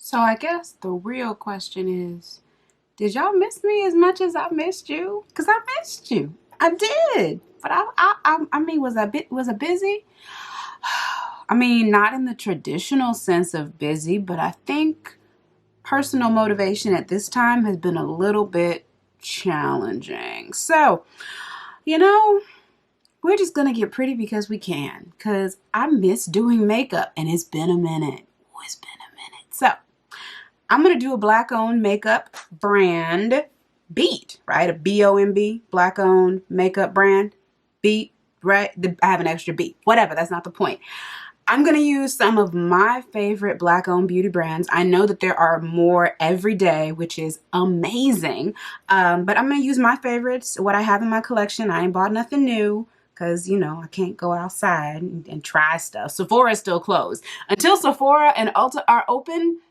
So I guess the real question is, did y'all miss me as much as I missed you? Cause I missed you. I did. But I mean, was I busy? I mean, not in the traditional sense of busy, but I think personal motivation at this time has been a little bit challenging. So, you know, we're just gonna get pretty because we can. Cause I miss doing makeup and it's been a minute. Oh, it's been a minute. So I'm going to do a black owned makeup brand beat, right? A B-O-M-B, black owned makeup brand beat, right? I have an extra B, whatever. That's not the point. I'm going to use some of my favorite black owned beauty brands. I know that there are more every day, which is amazing. But I'm going to use my favorites, what I have in my collection. I ain't bought nothing new because, you know, I can't go outside and try stuff. Sephora is still closed. Until Sephora and Ulta are open,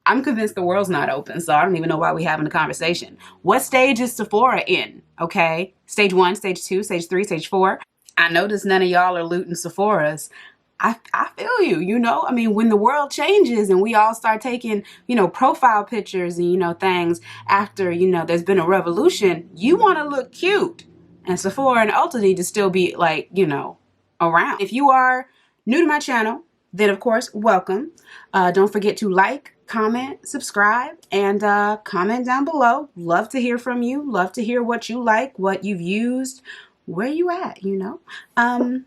I'm convinced the world's not open, so I don't even know why we're having a conversation. What stage is Sephora in? Okay, stage 1, stage 2, stage 3, stage 4. I notice none of y'all are looting Sephoras. I feel you, you know? I mean, when the world changes and we all start taking, you know, profile pictures and, you know, things after, you know, there's been a revolution, you want to look cute. And Sephora and Ulta need to still be, like, you know, around. If you are new to my channel, then of course, welcome. Don't forget to like, comment, subscribe, and comment down below. Love to hear from you. Love to hear what you like, what you've used, where you at, you know. I'm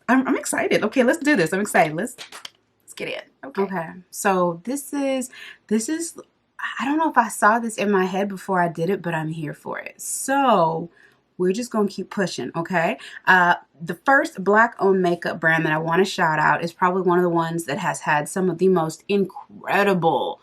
excited. Okay, let's do this. I'm excited. Let's get in. Okay. So this is I don't know if I saw this in my head before I did it, but I'm here for it. So we're just going to keep pushing, okay? The first black-owned makeup brand that I want to shout out is probably one of the ones that has had some of the most incredible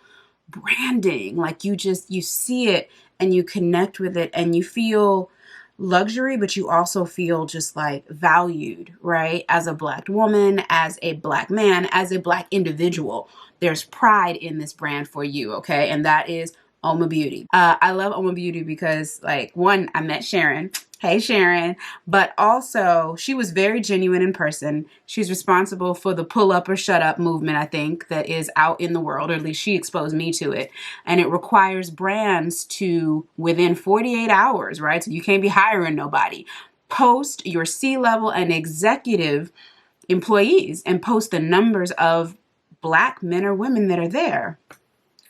branding. Like, you see it and you connect with it and you feel luxury, but you also feel just like valued, right? As a black woman, as a black man, as a black individual, there's pride in this brand for you, okay? And that is Oma Beauty. I love Oma Beauty because, like, one, I met Sharon. Hey, Sharon. But also, she was very genuine in person. She's responsible for the pull up or shut up movement, I think, that is out in the world, or at least she exposed me to it. And it requires brands to, within 48 hours, right? So you can't be hiring nobody. Post your C-level and executive employees and post the numbers of black men or women that are there.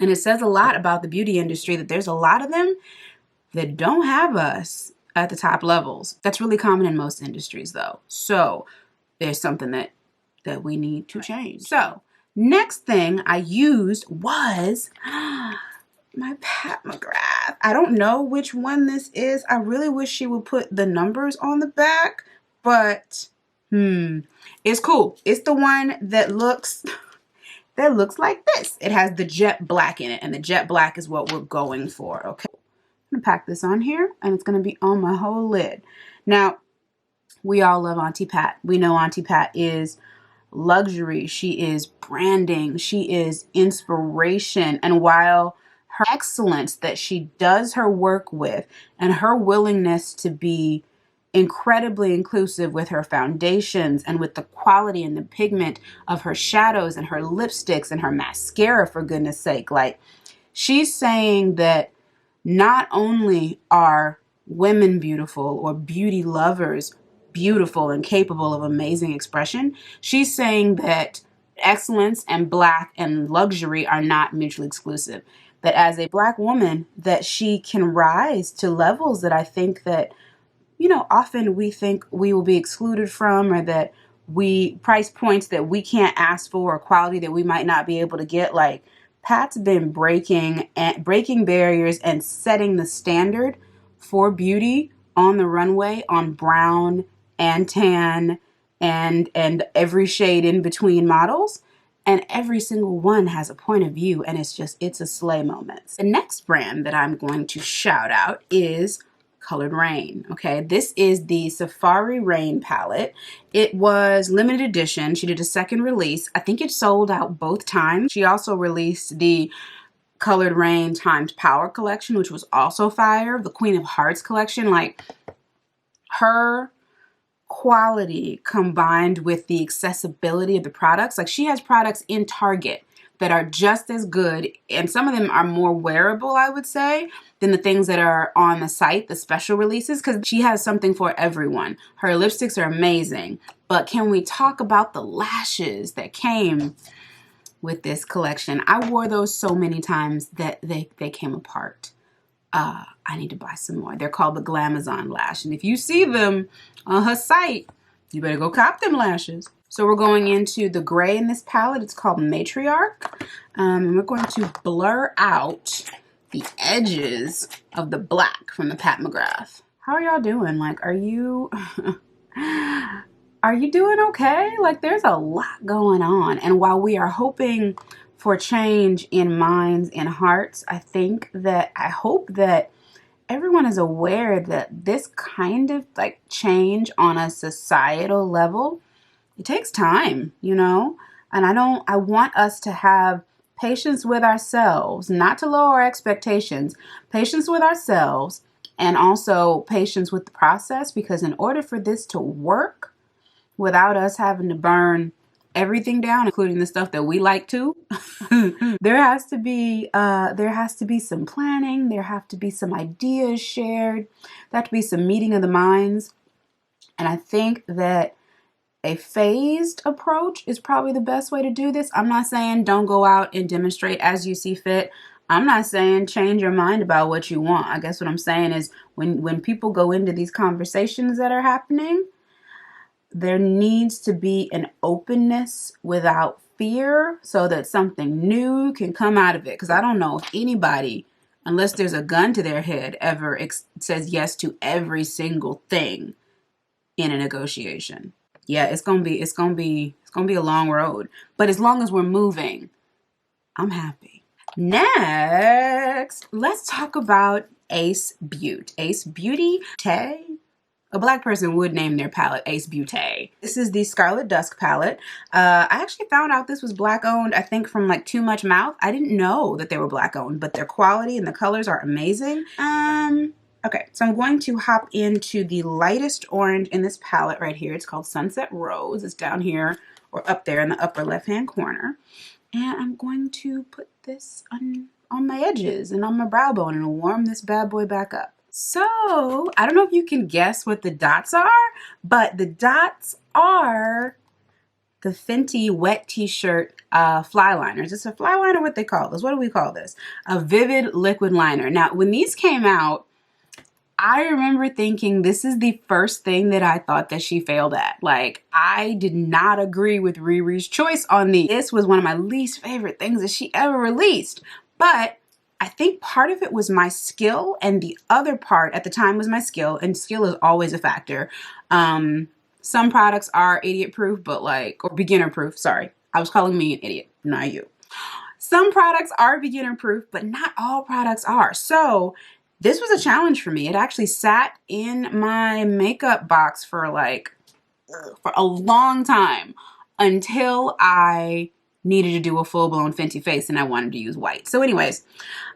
And it says a lot about the beauty industry that there's a lot of them that don't have us at the top levels. That's really common in most industries, though. So there's something that we need to change. So next thing I used was my Pat McGrath. I don't know which one this is. I really wish she would put the numbers on the back, but it's cool. It's the one that looks like this. It has the jet black in it, and the jet black is what we're going for, okay? I'm gonna pack this on here, and it's gonna be on my whole lid. Now, we all love Auntie Pat. We know Auntie Pat is luxury. She is branding. She is inspiration. And while her excellence that she does her work with and her willingness to be incredibly inclusive with her foundations and with the quality and the pigment of her shadows and her lipsticks and her mascara, for goodness sake, like, she's saying that not only are women beautiful or beauty lovers beautiful and capable of amazing expression, she's saying that excellence and black and luxury are not mutually exclusive. That as a black woman, that she can rise to levels that I think that, you know, often we think we will be excluded from, or that price points that we can't ask for, or quality that we might not be able to get. Like, Pat's been breaking barriers and setting the standard for beauty on the runway, on brown and tan and every shade in between models. And every single one has a point of view, and it's a slay moment. The next brand that I'm going to shout out is Colored Rain. Okay, this is the Safari Rain palette. It was limited edition. She did a second release. I think it sold out both times. She also released the Colored Rain times Power collection, which was also fire. The Queen of Hearts collection. Like, her quality combined with the accessibility of the products. Like, she has products in Target that are just as good, and some of them are more wearable, I would say, than the things that are on the site, the special releases, because she has something for everyone. Her lipsticks are amazing. But can we talk about the lashes that came with this collection? I wore those so many times that they came apart. I need to buy some more. They're called the Glamazon lash. And if you see them on her site, you better go cop them lashes. So we're going into the gray in this palette. It's called Matriarch. And we're going to blur out the edges of the black from the Pat McGrath. How are y'all doing? Like, are you doing okay? Like, there's a lot going on. And while we are hoping for change in minds and hearts, I hope that everyone is aware that this kind of like change on a societal level, it takes time, you know? And I want us to have patience with ourselves, not to lower our expectations, patience with ourselves, and also patience with the process, because in order for this to work without us having to burn everything down, including the stuff that we like to, there has to be some planning. There have to be some ideas shared. There have to be some meeting of the minds. And I think that a phased approach is probably the best way to do this. I'm not saying don't go out and demonstrate as you see fit. I'm not saying change your mind about what you want. I guess what I'm saying is when people go into these conversations that are happening, there needs to be an openness without fear so that something new can come out of it. Because I don't know if anybody, unless there's a gun to their head, ever says yes to every single thing in a negotiation. Yeah, it's gonna be a long road. But as long as we're moving, I'm happy. Next, let's talk about Ace Beauty. Ace Beauty Tay. A black person would name their palette Ace Beauty. This is the Scarlet Dusk palette. I actually found out this was black owned, I think from like Too Much Mouth. I didn't know that they were black owned, but their quality and the colors are amazing. Okay, so I'm going to hop into the lightest orange in this palette right here. It's called Sunset Rose. It's down here or up there in the upper left-hand corner. And I'm going to put this on my edges and on my brow bone and warm this bad boy back up. So, I don't know if you can guess what the dots are, but the dots are the Fenty Wet T-shirt fly liners. It's a fly liner, what they call this. What do we call this? A vivid liquid liner. Now, when these came out, I remember thinking this is the first thing that I thought that she failed at. Like, I did not agree with Riri's choice on these. This was one of my least favorite things that she ever released. But I think part of it was my skill, and the other part at the time was my skill, and skill is always a factor. Some products are idiot proof, but like, or beginner proof, sorry. I was calling me an idiot, not you. Some products are beginner proof, but not all products are. So this was a challenge for me. It actually sat in my makeup box for a long time until I needed to do a full-blown Fenty face and I wanted to use white. So anyways,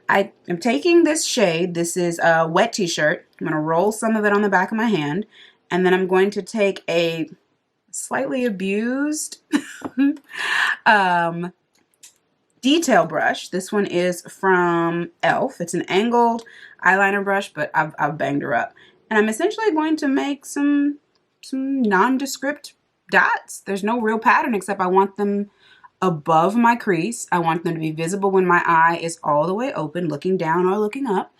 I am taking this shade. This is a wet T-shirt. I'm going to roll some of it on the back of my hand, and then I'm going to take a slightly abused detail brush. This one is from e.l.f. It's an angled eyeliner brush, but I've banged her up. And I'm essentially going to make some nondescript dots. There's no real pattern except I want them above my crease. I want them to be visible when my eye is all the way open, looking down or looking up.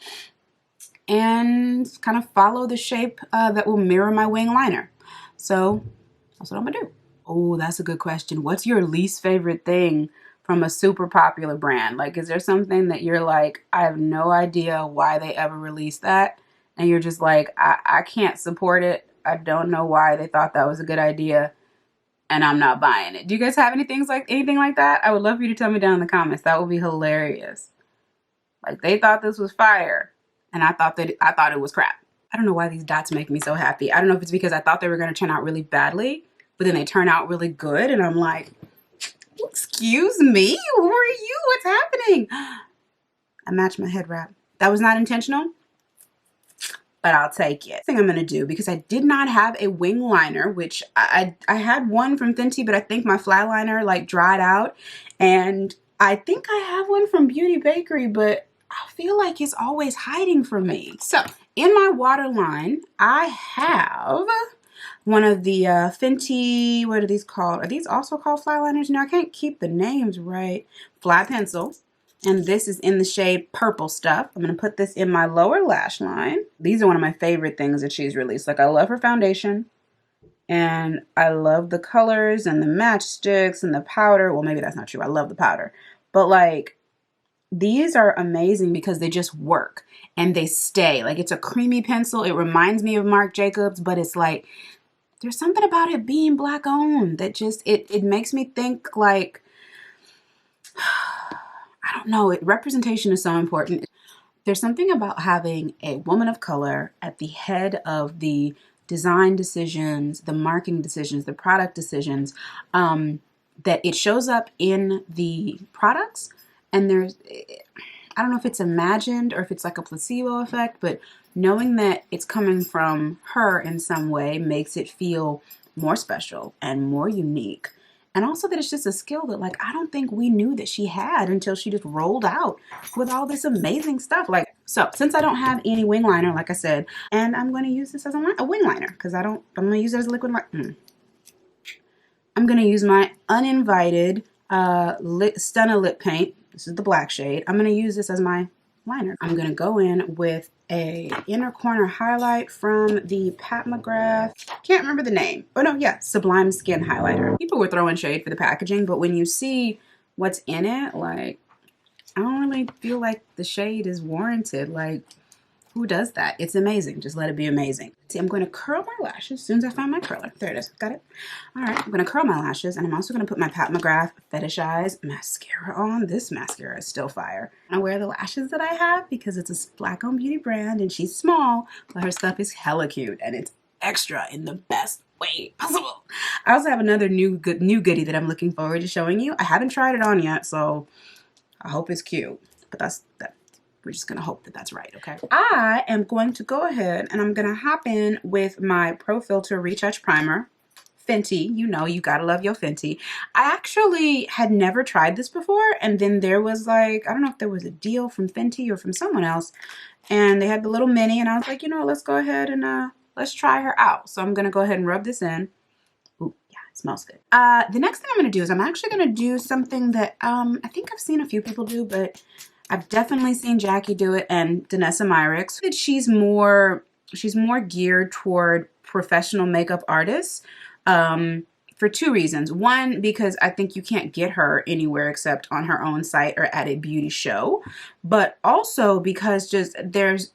And kind of follow the shape that will mirror my wing liner. So that's what I'm gonna do. Oh, that's a good question. What's your least favorite thing from a super popular brand? Like, is there something that you're like, I have no idea why they ever released that? And you're just like, I can't support it. I don't know why they thought that was a good idea, and I'm not buying it. Do you guys have anything like that? I would love for you to tell me down in the comments. That would be hilarious. Like, they thought this was fire, and I thought it was crap. I don't know why these dots make me so happy. I don't know if it's because I thought they were going to turn out really badly, but then they turn out really good, and I'm like, excuse me, who are you? What's happening? I matched my head wrap. That was not intentional. but I'll take it. Thing I'm gonna do, because I did not have a wing liner, which I had one from Fenty, but I think my flat liner like dried out, and I think I have one from Beauty Bakery, but I feel like it's always hiding from me. So in my waterline, I have one of the Fenty, what are these called? Are these also called flat liners? No, I can't keep the names right. Flat pencil. And this is in the shade Purple Stuff. I'm going to put this in my lower lash line. These are one of my favorite things that she's released. Like, I love her foundation. And I love the colors and the matchsticks and the powder. Well, maybe that's not true. I love the powder. But, like, these are amazing because they just work. And they stay. Like, it's a creamy pencil. It reminds me of Marc Jacobs. But it's like, there's something about it being Black owned that just, it makes me think, like, I don't know, representation is so important. There's something about having a woman of color at the head of the design decisions, the marketing decisions, the product decisions, that it shows up in the products. And there's, I don't know if it's imagined or if it's like a placebo effect, but knowing that it's coming from her in some way makes it feel more special and more unique. And also that it's just a skill that, like, I don't think we knew that she had until she just rolled out with all this amazing stuff. Like, so since I don't have any wing liner, like I said, and I'm going to use this as a wing liner because I'm going to use it as a liquid liner. I'm going to use my uninvited Stunna lip paint. This is the black shade. I'm going to use this as my liner. I'm going to go in with a inner corner highlight from the Pat McGrath, can't remember the name. Oh no, yeah, Sublime Skin Highlighter. People were throwing shade for the packaging, but when you see what's in it, like, I don't really feel like the shade is warranted. Like, who does that? It's amazing. Just let it be amazing. See, I'm going to curl my lashes as soon as I find my curler. There it is. Got it? All right. I'm going to curl my lashes, and I'm also going to put my Pat McGrath Fetish Eyes mascara on. This mascara is still fire. I wear the lashes that I have because it's a Black-owned beauty brand, and she's small, but her stuff is hella cute, and it's extra in the best way possible. I also have another new goodie that I'm looking forward to showing you. I haven't tried it on yet, so I hope it's cute. But we're just going to hope that that's right, okay? I am going to go ahead and I'm going to hop in with my Pro Filter Retouch Primer. Fenty, you know, you gotta love your Fenty. I actually had never tried this before, and then there was like, I don't know if there was a deal from Fenty or from someone else, and they had the little mini, and I was like, you know, let's go ahead and let's try her out. So I'm going to go ahead and rub this in. Ooh, yeah, it smells good. The next thing I'm going to do is I'm actually going to do something that I think I've seen a few people do, but I've definitely seen Jackie do it and Danessa Myricks. She's more geared toward professional makeup artists for two reasons. One, because I think you can't get her anywhere except on her own site or at a beauty show, but also because just there's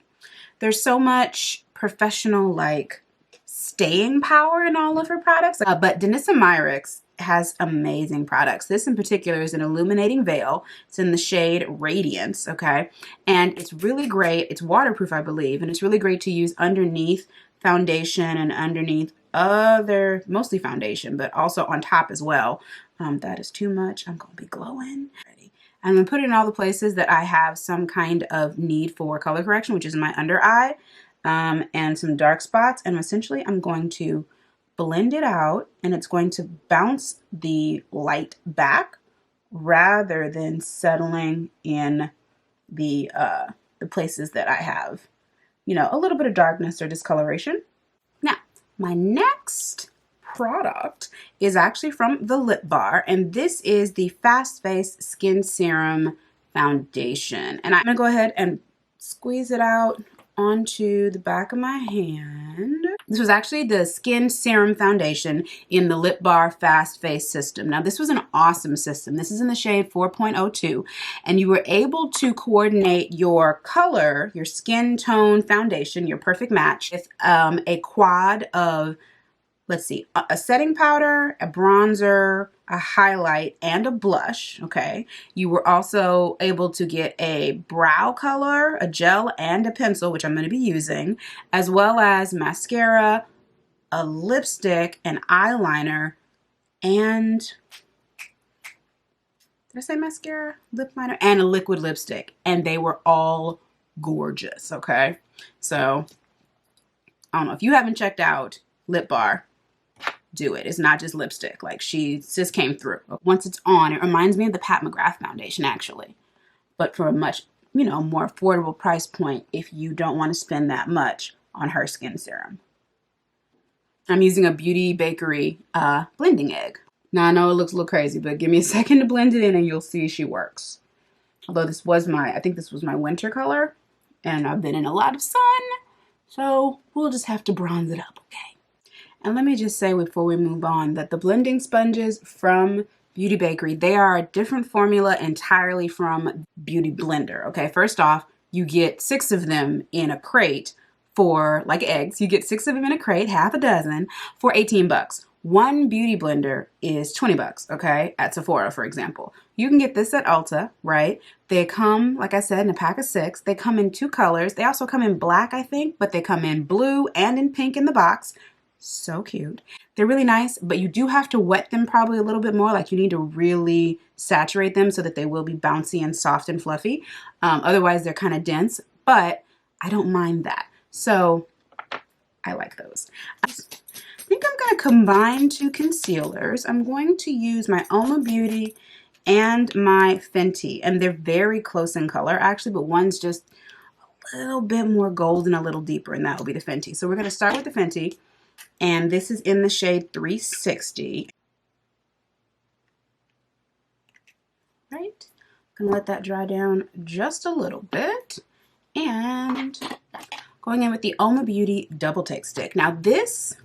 so much professional like staying power in all of her products. But Danessa Myricks has amazing products. This in particular is an illuminating veil. It's in the shade Radiance, okay? And it's really great. It's waterproof, I believe, and it's really great to use underneath foundation and underneath other, mostly foundation, but also on top as well. That is too much. I'm gonna be glowing. Ready. I'm gonna put it in all the places that I have some kind of need for color correction, which is my under eye and some dark spots. And essentially I'm going to blend it out, and it's going to bounce the light back rather than settling in the places that I have, you know, a little bit of darkness or discoloration. Now, my next product is actually from the Lip Bar, and this is the Fast Face Skinserum Foundation. And I'm gonna go ahead and squeeze it out onto the back of my hand. This was actually the Skinserum Foundation in the Lip Bar Fast Face system. Now, this was an awesome system. This is in the shade 4.02, and you were able to coordinate your color, your skin tone foundation, your perfect match, with a quad of, let's see, a setting powder, a bronzer, a highlight, and a blush, okay? You were also able to get a brow color, a gel, and a pencil, which I'm going to be using, as well as mascara, a lipstick, an eyeliner, and, did I say mascara? Lip liner? And a liquid lipstick. And they were all gorgeous, okay? So I don't know. If you haven't checked out Lip Bar, do it. It's not just lipstick. Like, she just came through. Once it's on, it reminds me of the Pat McGrath foundation, actually. But for a much, you know, more affordable price point if you don't want to spend that much on her Skinserum. I'm using a Beauty Bakery blending egg. Now, I know it looks a little crazy, but give me a second to blend it in and you'll see she works. Although this was I think this was my winter color. And I've been in a lot of sun. So we'll just have to bronze it up, okay? And let me just say before we move on that the blending sponges from Beauty Bakery, they are a different formula entirely from Beauty Blender, okay? First off, you get 6 of them in a crate for, like eggs, you get 6 of them in a crate, half a dozen, for 18 bucks. One Beauty Blender is 20 bucks, okay? At Sephora, for example. You can get this at Ulta, right? They come, like I said, in a pack of 6. They come in 2 colors. They also come in black, I think, but they come in blue and in pink in the box. So cute. They're really nice, but you do have to wet them probably a little bit more. Like, you need to really saturate them so that they will be bouncy and soft and fluffy. Otherwise, they're kind of dense, but I don't mind that. So I like those. I think I'm going to combine 2 concealers. I'm going to use my Oma Beauty and my Fenty, and they're very close in color actually, but one's just a little bit more gold and a little deeper, and that will be the Fenty. So we're going to start with the Fenty, and this is in the shade 360. Right, I'm going to let that dry down just a little bit, and going in with the Oma Beauty Double Take Stick. Now this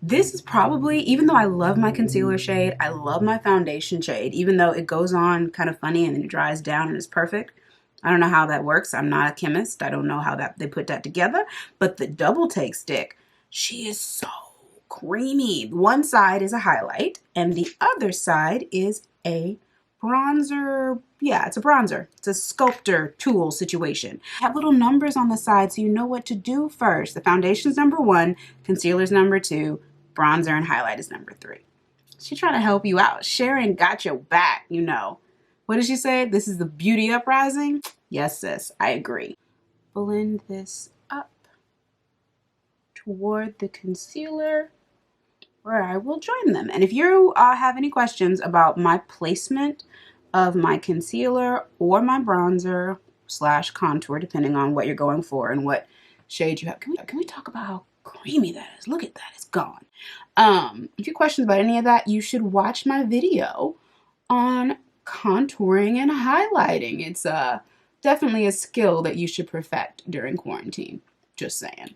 is probably, even though I love my concealer shade, I love my foundation shade, even though it goes on kind of funny and then it dries down and it's perfect. I don't know how that works. I'm not a chemist. I don't know how they put that together. But the Double Take Stick, she is so creamy. One side is a highlight and the other side is a bronzer. Yeah, it's a bronzer. It's a sculptor tool situation. Have little numbers on the side so you know what to do first. The foundation's number 1, concealer's number 2, bronzer and highlight is number 3. She's trying to help you out. Sharon got your back, you know. What did she say? This is the beauty uprising? Yes, sis, I agree. Blend this up toward the concealer where I will join them. And if you have any questions about my placement of my concealer or my bronzer / contour, depending on what you're going for and what shade you have. Can we talk about how creamy that is? Look at that, it's gone. If you have questions about any of that, you should watch my video on contouring and highlighting. It's definitely a skill that you should perfect during quarantine. Just saying.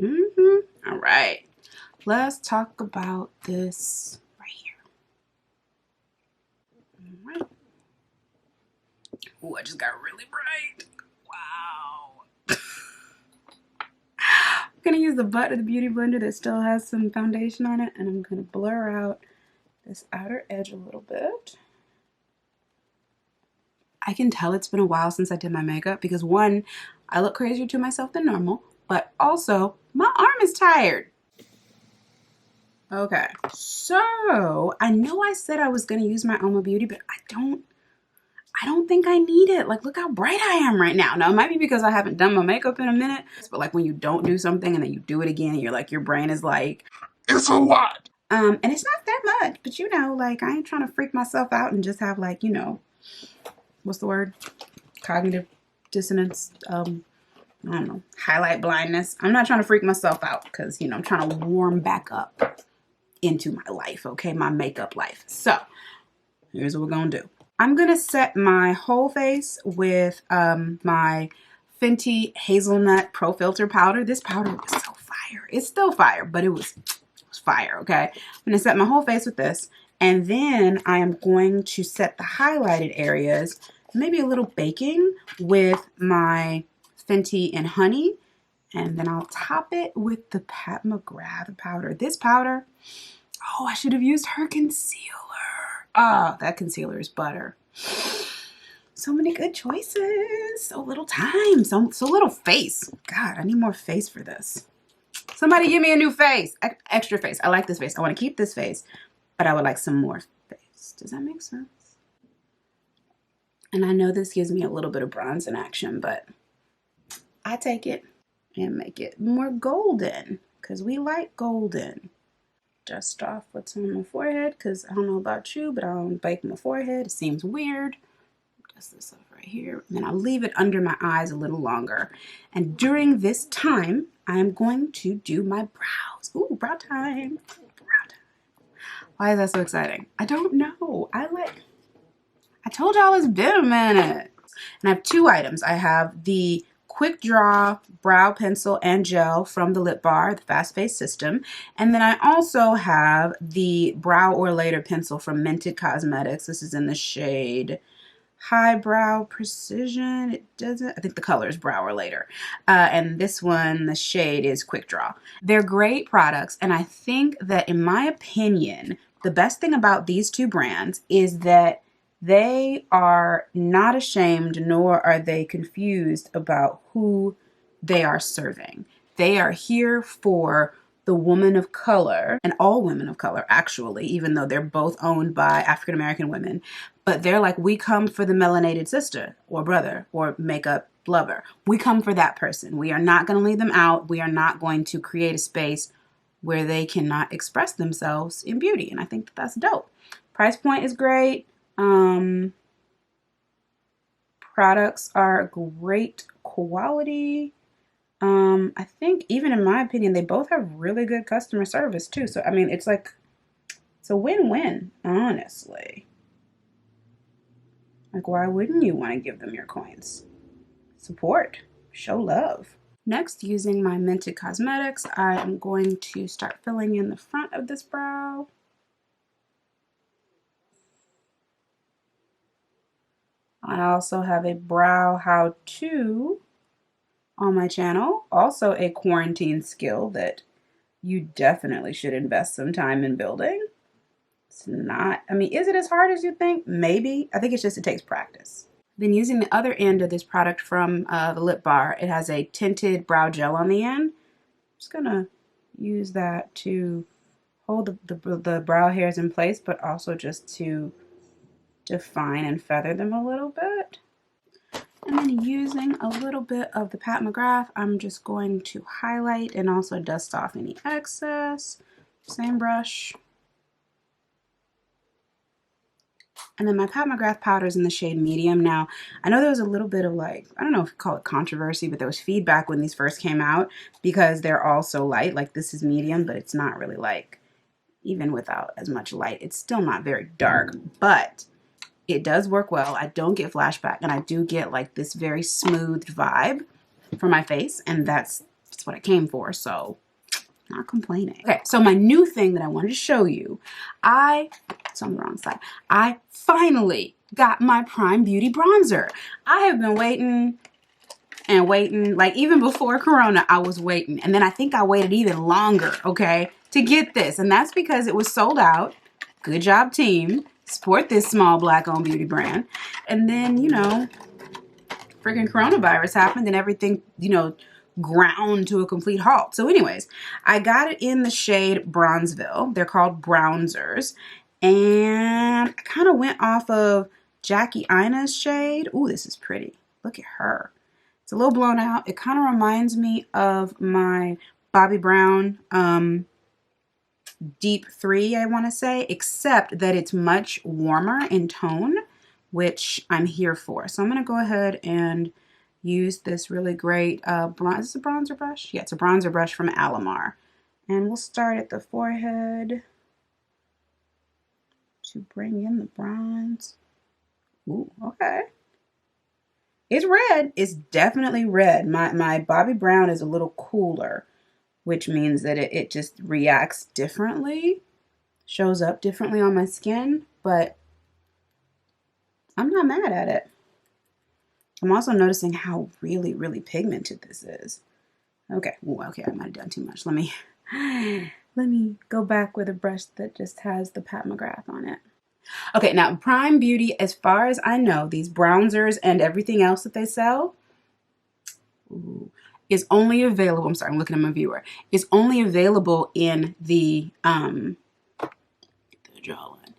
All right. Let's talk about this right here. All right. Oh, I just got really bright. Wow. I'm going to use the butt of the Beauty Blender that still has some foundation on it, and I'm going to blur out this outer edge a little bit. I can tell it's been a while since I did my makeup because, one, I look crazier to myself than normal, but also my arm is tired. Okay, so I know I said I was going to use my Oma Beauty, but I don't think I need it. Like, look how bright I am right now. Now, it might be because I haven't done my makeup in a minute, but like when you don't do something and then you do it again, you're like, your brain is like, it's a lot. And it's not that much, but you know, like, I ain't trying to freak myself out and just have, like, you know, what's the word? Cognitive dissonance. I don't know, highlight blindness. I'm not trying to freak myself out because, you know, I'm trying to warm back up into my life, okay? My makeup life. So here's what we're gonna do. I'm gonna set my whole face with my Fenty Hazelnut Pro Filter powder. This powder was so fire. It's still fire, but it was fire, okay? I'm gonna set my whole face with this, and then I am going to set the highlighted areas, maybe a little baking with my Fenty and Honey, and then I'll top it with the Pat McGrath powder. This powder, oh, I should have used her concealer. Oh, that concealer is butter. So many good choices. So little time. So little face. God, I need more face for this. Somebody give me a new face. Extra face. I like this face. I want to keep this face, but I would like some more face. Does that make sense? And I know this gives me a little bit of bronze in action, but I take it. and make it more golden because we like golden. Dust off what's on my forehead because I don't know about you, but I don't bake my forehead. It seems weird. Dust this off right here. And then I'll leave it under my eyes a little longer. And during this time, I am going to do my brows. Ooh, brow time. Brow time. Why is that so exciting? I don't know. I told y'all it's been a minute. And I have two items. I have the Quick Draw Brow Pencil and Gel from the Lip Bar, the Fast Face System. And then I also have the Brow or Later pencil from Mented Cosmetics. This is in the shade Highbrow Precision. It doesn't, I think the color is Brow or Later. And this one, the shade is Quick Draw. They're great products. And I think that in my opinion, the best thing about these two brands is that they are not ashamed, nor are they confused about who they are serving. They are here for the woman of color, and all women of color, actually, even though they're both owned by African-American women. But they're like, we come for the melanated sister or brother or makeup lover. We come for that person. We are not going to leave them out. We are not going to create a space where they cannot express themselves in beauty. And I think that that's dope. Price point is great. Products are great quality. I think even in my opinion, they both have really good customer service too. So, I mean, it's like, it's a win-win, honestly. Like, why wouldn't you want to give them your coins? Support, show love. Next, using my Mented Cosmetics, I am going to start filling in the front of this brow. I also have a brow how-to on my channel, also a quarantine skill that you definitely should invest some time in building. It's not, I mean, is it as hard as you think? Maybe. I think it's just, it takes practice. Then using the other end of this product from the Lip Bar, it has a tinted brow gel on the end. I'm just gonna use that to hold the brow hairs in place, but also just to define and feather them a little bit. And then using a little bit of the Pat McGrath, I'm just going to highlight and also dust off any excess. Same brush. And then my Pat McGrath powder is in the shade Medium. Now, I know there was a little bit of like, I don't know if you call it controversy, but there was feedback when these first came out because they're all so light. Like, this is medium, but it's not really like, even without as much light, it's still not very dark, but it does work well. I don't get flashback, and I do get like this very smooth vibe for my face, and that's what I came for, so not complaining. Okay, so my new thing that I wanted to show you, it's on the wrong side. I finally got my Prime Beauty bronzer. I have been waiting and waiting, like even before Corona, I was waiting, and then I think I waited even longer, okay, to get this, and that's because it was sold out. Good job, team. Support this small Black-owned beauty brand. And then, you know, freaking coronavirus happened and everything, you know, ground to a complete halt. So anyways, I got it in the shade Bronzeville. They're called Bronzers. And I kind of went off of Jackie Ina's shade. Ooh, this is pretty. Look at her. It's a little blown out. It kind of reminds me of my Bobbi Brown Deep 3, I want to say, except that it's much warmer in tone, which I'm here for. So I'm going to go ahead and use this really great is this a bronzer brush? Yeah, it's a bronzer brush from Alamar. And we'll start at the forehead to bring in the bronze. Ooh, okay. It's red. It's definitely red. My Bobbi Brown is a little cooler, which means that it just reacts differently, shows up differently on my skin, but I'm not mad at it. I'm also noticing how really, really pigmented this is. Okay, ooh, okay, I might have done too much. Let me go back with a brush that just has the Pat McGrath on it. Okay, now Prime Beauty, as far as I know, these bronzers and everything else that they sell, ooh, is only available, I'm sorry, I'm looking at my viewer, is only available in the jawline,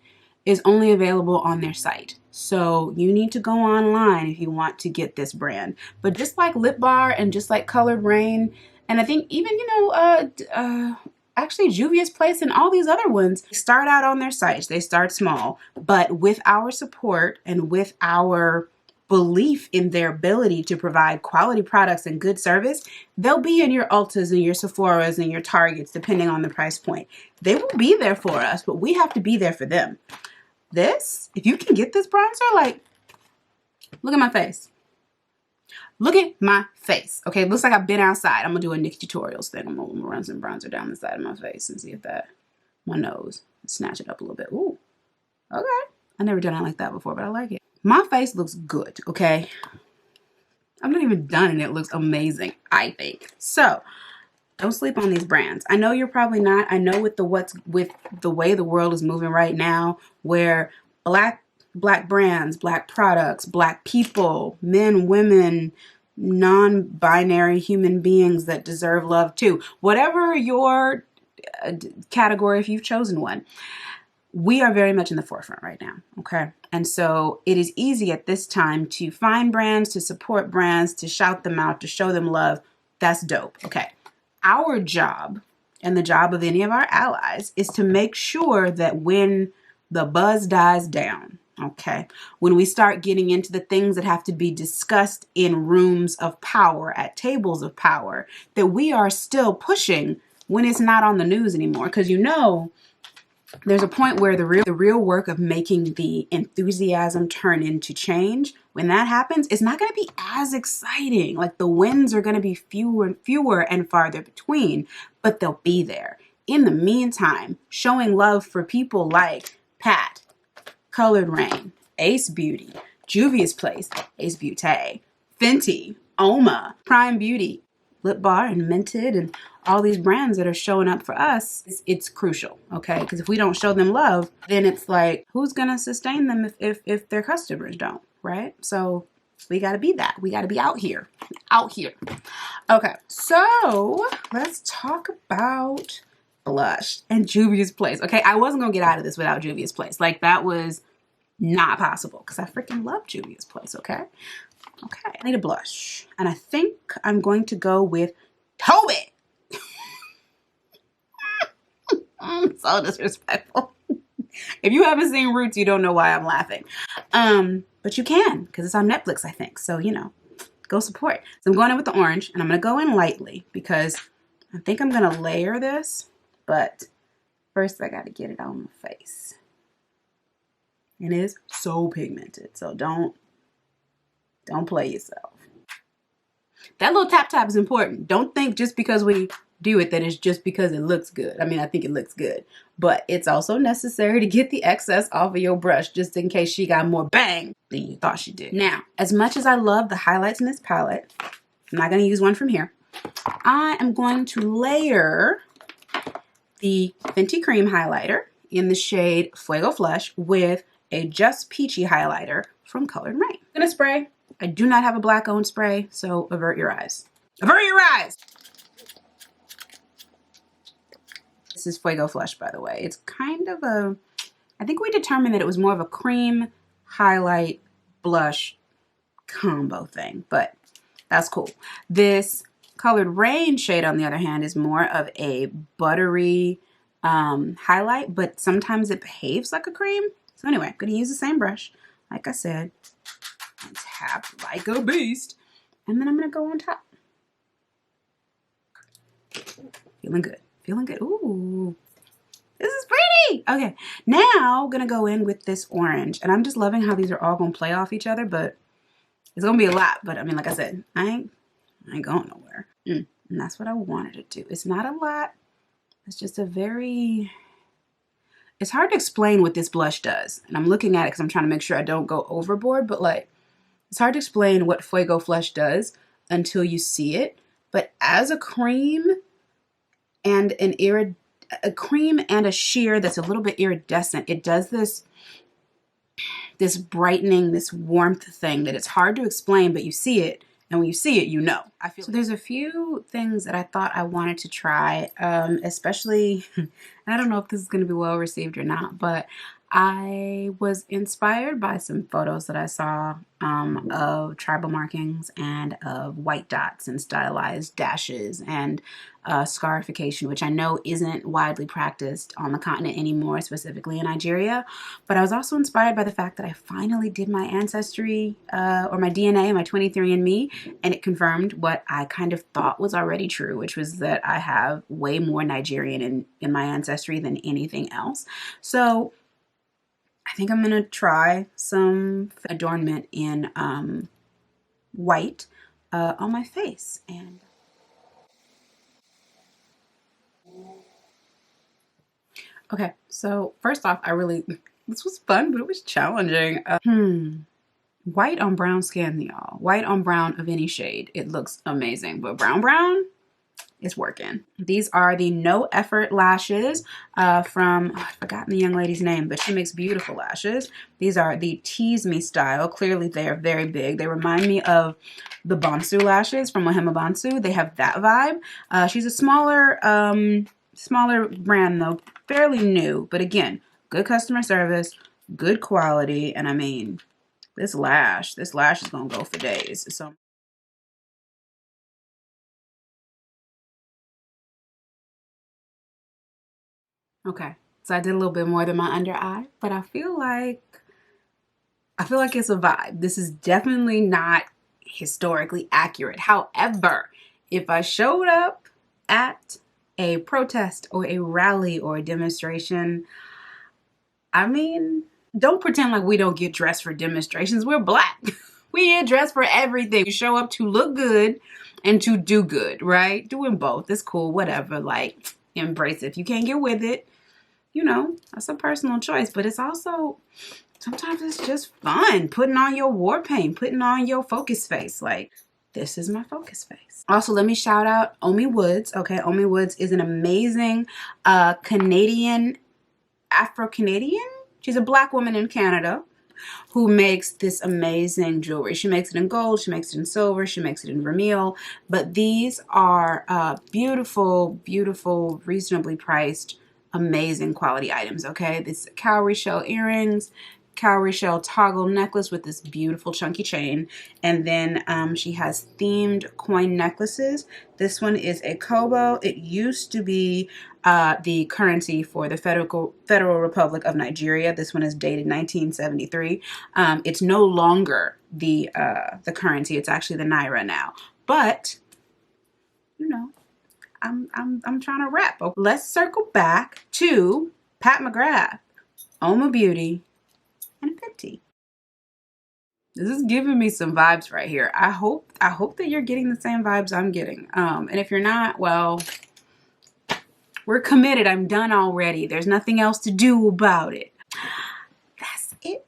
is only available on their site. So you need to go online if you want to get this brand. But just like Lip Bar and just like Colored Rain, and I think even, you know, actually Juvia's Place and all these other ones, they start out on their sites. They start small, but with our support and with our belief in their ability to provide quality products and good service, they'll be in your Ultas and your Sephoras and your Targets, depending on the price point. They will be there for us, but we have to be there for them. This, if you can get this bronzer, like, look at my face. Look at my face. Okay, it looks like I've been outside. I'm gonna do a Nikki Tutorials thing. I'm gonna run some bronzer down the side of my face and see if that, my nose, snatch it up a little bit. Ooh, okay. I've never done it like that before, but I like it. My face looks good, okay? I'm not even done and it looks amazing, I think. So, don't sleep on these brands. I know you're probably not. I know with the way the world is moving right now, where black brands, black products, black people, men, women, non-binary human beings that deserve love too. Whatever your category, if you've chosen one, we are very much in the forefront right now, okay? And so it is easy at this time to find brands, to support brands, to shout them out, to show them love. That's dope, okay? Our job, and the job of any of our allies, is to make sure that when the buzz dies down, okay, when we start getting into the things that have to be discussed in rooms of power, at tables of power, that we are still pushing when it's not on the news anymore. Because you know, there's a point where the real work of making the enthusiasm turn into change, when that happens, it's not going to be as exciting. Like the wins are going to be fewer and farther between, but they'll be there. In the meantime, showing love for people like Pat, Colored Rain, Ace Beauty, Juvia's Place, Ace Beauty, Fenty, Oma, Prime Beauty, Lip Bar, and Mented, and all these brands that are showing up for us, it's crucial, okay? Because if we don't show them love, then it's like, who's gonna sustain them if their customers don't, right? So we gotta be that. We gotta be out here. Okay, so let's talk about blush and Juvia's Place. Okay, I wasn't gonna get out of this without Juvia's Place. Like, that was not possible because I freaking love Juvia's Place, okay? Okay, I need a blush. And I think I'm going to go with Toby. So disrespectful. If you haven't seen Roots, you don't know why I'm laughing. But you can, because it's on Netflix, I think. So, you know, go support. So I'm going in with the orange, and I'm going to go in lightly because I think I'm going to layer this. But first, I got to get it on my face. And it is so pigmented. So don't play yourself. That little tap is important. Don't think just because we do it that it's just because it looks good. I mean, I think it looks good, but it's also necessary to get the excess off of your brush just in case she got more bang than you thought she did. Now, as much as I love the highlights in this palette, I'm not going to use one from here. I am going to layer the Fenty Cream highlighter in the shade Fuego Flush with a Just Peachy highlighter from Colored Rain. I'm going to spray. I do not have a black owned spray, so avert your eyes. Avert your eyes! This is Fuego Flush, by the way. It's kind of a, I think we determined that it was more of a cream, highlight, blush combo thing, but that's cool. This Colored Rain shade, on the other hand, is more of a buttery highlight, but sometimes it behaves like a cream. So anyway, I'm going to use the same brush, like I said, and tap like a beast, and then I'm going to go on top. Feeling good. Feeling good. Ooh, this is pretty. Okay, now I'm going to go in with this orange, and I'm just loving how these are all going to play off each other, but it's going to be a lot. But I mean, like I said, I ain't going nowhere. And that's what I wanted to do. It's not a lot. It's just a very... It's hard to explain what this blush does. And I'm looking at it because I'm trying to make sure I don't go overboard. But like, it's hard to explain what Fuego Flush does until you see it. But as a cream and a cream and a sheer that's a little bit iridescent, it does this brightening, this warmth thing that it's hard to explain, but you see it. And when you see it, you know. I feel so. There's a few things that I thought I wanted to try, especially, and I don't know if this is going to be well received or not, but I was inspired by some photos that I saw of tribal markings and of white dots and stylized dashes and scarification, which I know isn't widely practiced on the continent anymore, specifically in Nigeria. But I was also inspired by the fact that I finally did my ancestry or my DNA, my 23andMe, and it confirmed what I kind of thought was already true, which was that I have way more Nigerian in my ancestry than anything else. So I think I'm gonna try some adornment in white on my face. And okay, so first off, this was fun, but it was challenging. White on brown skin, y'all. White on brown of any shade. It looks amazing, but brown, it's working. These are the No Effort lashes from, I've forgotten the young lady's name, but she makes beautiful lashes. These are the Tease Me style. Clearly they are very big. They remind me of the Bonsu lashes from Wahima Bonsu. They have that vibe. She's a smaller brand though, fairly new, but again, good customer service, good quality, and I mean, this lash is gonna go for days. So okay, so I did a little bit more than my under eye, but I feel like it's a vibe. This is definitely not historically accurate. However, if I showed up at a protest or a rally or a demonstration, I mean, don't pretend like we don't get dressed for demonstrations. We're Black. We get dressed for everything. We show up to look good and to do good, right? Doing both. It's cool, whatever. Like, embrace it. If you can't get with it, you know, that's a personal choice. But it's also, sometimes it's just fun. Putting on your war paint, putting on your focus face. Like, this is my focus face. Also, let me shout out Omi Woods. Okay, Omi Woods is an amazing Canadian, Afro-Canadian. She's a Black woman in Canada who makes this amazing jewelry. She makes it in gold, she makes it in silver, she makes it in vermeil. But these are beautiful, beautiful, reasonably priced, amazing quality items, okay? This cowrie shell earrings, cowrie shell toggle necklace with this beautiful chunky chain. And then she has themed coin necklaces. This one is a kobo. It used to be the currency for the Federal Republic of Nigeria. This one is dated 1973. It's no longer the currency. It's actually the naira now. But you know, I'm trying to rep. Okay. Let's circle back to Pat McGrath, Oma Beauty, and 50. This is giving me some vibes right here. I hope that you're getting the same vibes I'm getting. And if you're not, well, we're committed. I'm done already. There's nothing else to do about it. That's it.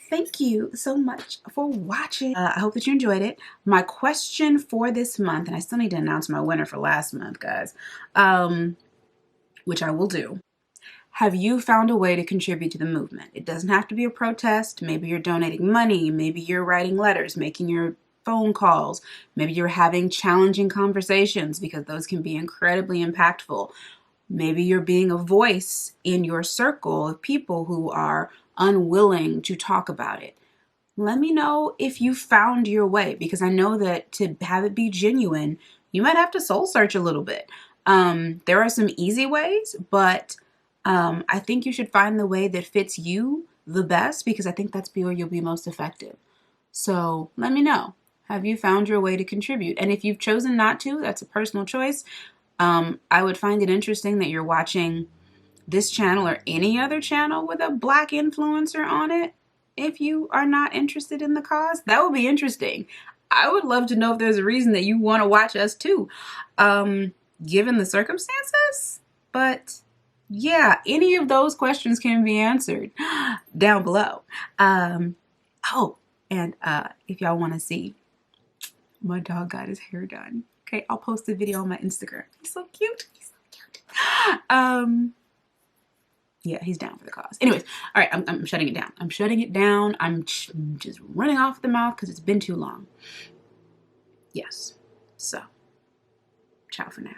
Thank you so much for watching. I hope that you enjoyed it. My question for this month, and I still need to announce my winner for last month, guys, which I will do. Have you found a way to contribute to the movement? It doesn't have to be a protest. Maybe you're donating money. Maybe you're writing letters, making your phone calls. Maybe you're having challenging conversations, because those can be incredibly impactful. Maybe you're being a voice in your circle of people who are unwilling to talk about it. Let me know if you found your way, because I know that to have it be genuine, you might have to soul search a little bit. There are some easy ways, but I think you should find the way that fits you the best, because I think that's where you'll be most effective. So let me know. Have you found your way to contribute? And if you've chosen not to, that's a personal choice. I would find it interesting that you're watching this channel or any other channel with a Black influencer on it. If you are not interested in the cause, that would be interesting. I would love to know if there's a reason that you want to watch us too, given the circumstances. But yeah, any of those questions can be answered down below. Oh, and if y'all want to see, my dog got his hair done. Okay, I'll post a video on my Instagram. He's so cute. He's so cute. Yeah, he's down for the cause. Anyways, all right, I'm shutting it down. I'm shutting it down. I'm just running off the mouth because it's been too long. Yes. So, ciao for now.